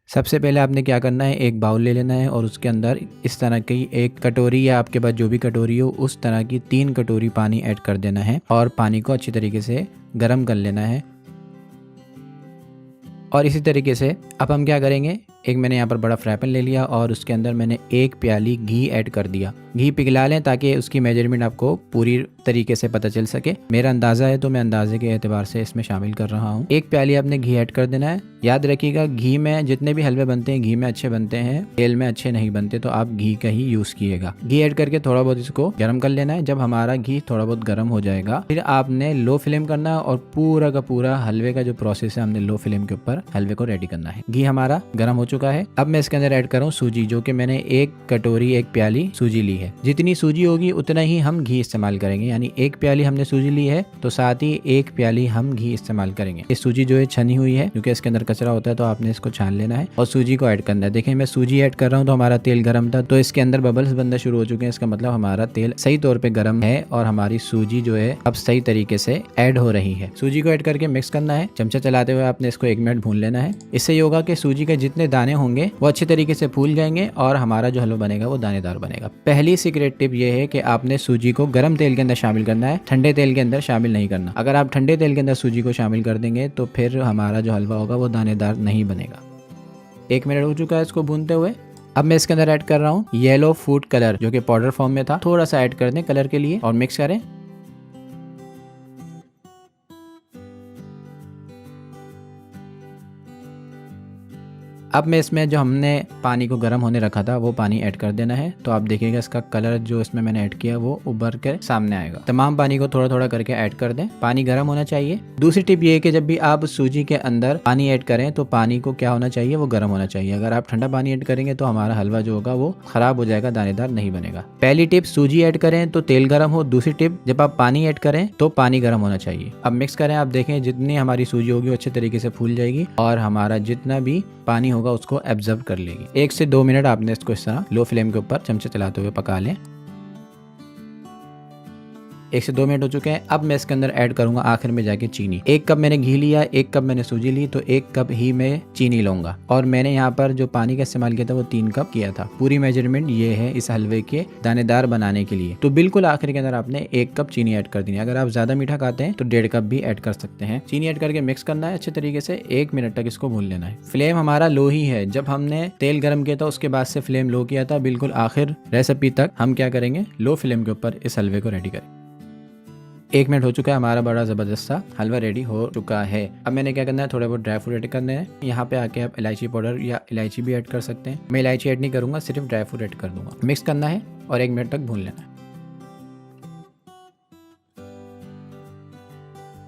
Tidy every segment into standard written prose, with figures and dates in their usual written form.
सबसे पहले आपने क्या करना है, एक बाउल ले लेना है और उसके अंदर इस तरह की एक कटोरी या आपके पास जो भी कटोरी हो उस तरह की 3 कटोरी पानी ऐड कर देना है और पानी को अच्छी तरीके से गर्म कर लेना है। और इसी तरीके से अब हम क्या करेंगे, एक मैंने यहाँ पर बड़ा फ्राई पैन ले लिया और उसके अंदर मैंने 1 प्याली घी ऐड कर दिया। घी पिघला लें ताकि उसकी मेजरमेंट आपको पूरी तरीके से पता चल सके। मेरा अंदाज़ा है तो मैं अंदाजे के एतबार से इसमें शामिल कर रहा हूँ। 1 प्याली आपने घी ऐड कर देना है। याद रखिएगा, घी में जितने भी हलवे बनते हैं घी में अच्छे बनते हैं, तेल में अच्छे नहीं बनते, तो आप घी का ही यूज़ कीजिएगा। घी ऐड करके थोड़ा बहुत इसको गर्म कर लेना है। जब हमारा घी थोड़ा बहुत गर्म हो जाएगा फिर आपने लो फ्लेम करना है और पूरा का पूरा हलवे का जो प्रोसेस है हमने लो फ्लेम के ऊपर हलवे को रेडी करना है। घी हमारा गर्म हो चुका है। अब मैं इसके अंदर ऐड कर रहा हूँ सूजी, जो कि मैंने 1 कटोरी 1 प्याली सूजी ली है। जितनी सूजी होगी उतना ही हम घी इस्तेमाल करेंगे, यानी 1 प्याली हमने सूजी ली है तो साथ ही 1 प्याली हम घी इस्तेमाल करेंगे। ये सूजी जो है छनी हुई है क्योंकि इसके अंदर कचरा होता है, तो आपने इसको छान लेना है और सूजी को ऐड करना है। देखिए मैं सूजी ऐड कर रहा हूँ तो हमारा तेल गर्म था, तो इसके अंदर बबल्स बनना शुरू हो चुके हैं। इसका मतलब हमारा तेल सही तौर पे गर्म है और हमारी सूजी जो है अब सही तरीके से ऐड हो रही है। सूजी को ऐड करके मिक्स करना है। चमचा चलाते हुए आपने इसको 1 मिनट भून लेना है। इससे ये होगा कि सूजी के जितने दाने होंगे वो अच्छे तरीके से फूल जाएंगे और हमारा जो हलवा बनेगा वो दानेदार बनेगा। पहली सीक्रेट टिप ये है कि आपने सूजी को गर्म तेल के अंदर शामिल करना है, ठंडे तेल के अंदर शामिल नहीं करना। अगर आप ठंडे तेल के अंदर सूजी को शामिल कर देंगे तो फिर हमारा जो हलवा होगा वो दानेदार नहीं बनेगा। 1 मिनट हो चुका है इसको भूनते हुए। अब मैं इसके अंदर ऐड कर रहा हूँ येलो फूड कलर, जो कि पाउडर फॉर्म में था। थोड़ा सा ऐड कर दें कलर के लिए और मिक्स करें। अब मैं इसमें जो हमने पानी को गर्म होने रखा था वो पानी ऐड कर देना है। तो आप देखिएगा इसका कलर जो इसमें मैंने ऐड किया वो उभर कर सामने आएगा। तमाम पानी को थोड़ा थोड़ा करके ऐड कर दें। पानी गर्म होना चाहिए। दूसरी टिप ये है कि जब भी आप सूजी के अंदर पानी ऐड करें तो पानी को क्या होना चाहिए, वो गर्म होना चाहिए। अगर आप ठंडा पानी ऐड करेंगे तो हमारा हलवा जो होगा वो खराब हो जाएगा, दानेदार नहीं बनेगा। पहली टिप, सूजी ऐड करें तो तेल गर्म हो। दूसरी टिप, जब आप पानी ऐड करें तो पानी गर्म होना चाहिए। अब मिक्स करें। आप देखें जितनी हमारी सूजी होगी वो अच्छे तरीके से फूल जाएगी और हमारा जितना भी पानी होगा उसको एब्जॉर्ब कर लेगी। 1 से 2 मिनट आपने इसको इस तरह लो फ्लेम के ऊपर चमचे चलाते हुए पका लें। 1 से 2 मिनट हो चुके हैं। अब मैं इसके अंदर ऐड करूंगा आखिर में जाके चीनी। 1 कप मैंने घी लिया, 1 कप मैंने सूजी ली, तो 1 कप ही मैं चीनी लूंगा। और मैंने यहाँ पर जो पानी का इस्तेमाल किया था वो 3 कप किया था। पूरी मेजरमेंट ये है इस हलवे के दानेदार बनाने के लिए। तो बिल्कुल आखिर के अंदर आपने 1 कप चीनी ऐड कर दी है। अगर आप ज्यादा मीठा खाते हैं तो 1.5 कप भी ऐड कर सकते हैं। चीनी ऐड करके मिक्स करना है अच्छे तरीके से। 1 मिनट तक इसको भून लेना है। फ्लेम हमारा लो ही है। जब हमने तेल गर्म किया था उसके बाद से फ्लेम लो किया था। बिल्कुल आखिर रेसिपी तक हम क्या करेंगे, लो फ्लेम के ऊपर इस हलवे को रेडी करें। 1 मिनट हो चुका है, हमारा बड़ा ज़बरदस्त सा हलवा रेडी हो चुका है। अब मैंने क्या करना है, थोड़े बहुत ड्राई फ्रूट ऐड करने हैं। यहाँ पे आके आप इलायची पाउडर या इलायची भी ऐड कर सकते हैं। मैं इलायची ऐड नहीं करूँगा, सिर्फ ड्राई फ्रूट ऐड कर दूंगा। मिक्स करना है और 1 मिनट तक भून लेना है।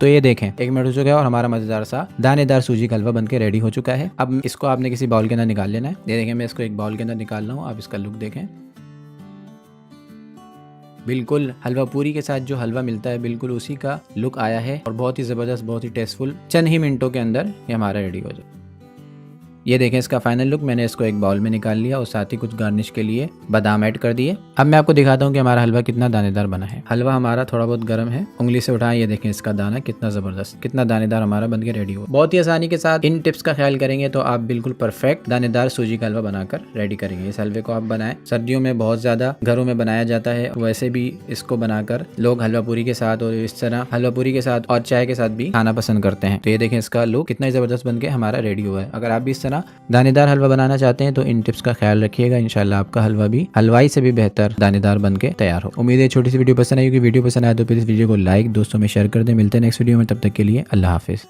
तो ये देखें 1 मिनट हो चुका है और हमारा मज़ेदार सा दानेदार सूजी का हलवा बनके रेडी हो चुका है। अब इसको आपने किसी बाउल के अंदर निकाल लेना है। ये देखें मैं इसको एक बाउल के अंदर निकाल रहा हूँ। आप इसका लुक देखें। बिल्कुल हलवा पूरी के साथ जो हलवा मिलता है बिल्कुल उसी का लुक आया है और बहुत ही ज़बरदस्त, बहुत ही टेस्टफुल। चंद ही मिनटों के अंदर ये हमारा रेडी हो जाए। ये देखें इसका फाइनल लुक। मैंने इसको एक बाउल में निकाल लिया और साथ ही कुछ गार्निश के लिए बादाम ऐड कर दिए। अब मैं आपको दिखाता हूँ कि हमारा हलवा कितना दानेदार बना है। हलवा हमारा थोड़ा बहुत गर्म है, उंगली से उठाएं। ये देखें इसका दाना कितना जबरदस्त, कितना दानेदार हमारा बनके रेडी हो। बहुत ही आसानी के साथ इन टिप्स का ख्याल करेंगे तो आप बिल्कुल परफेक्ट दानेदार सूजी का हलवा बनाकर रेडी करेंगे। इस हलवे को आप बनाएं। सर्दियों में बहुत ज्यादा घरों में बनाया जाता है। वैसे भी इसको बनाकर लोग हलवा पूरी के साथ और इस तरह हलवा पूरी के साथ और चाय के साथ भी खाना पसंद करते हैं। तो ये देखें इसका लुक कितना जबरदस्त बनके हमारा रेडी हुआ है। अगर आप भी इस तरह दानेदार हलवा बनाना चाहते हैं तो इन टिप्स का ख्याल रखिएगा। इंशाल्लाह आपका हलवा भी हलवाई से भी बेहतर दानेदार बनके तैयार हो। उम्मीद है छोटी सी वीडियो पसंद आई होगी। वीडियो पसंद आए तो प्लीज वीडियो को लाइक, दोस्तों में शेयर कर दें। मिलते हैं नेक्स्ट वीडियो में, तब तक के लिए अल्लाह हाफिज।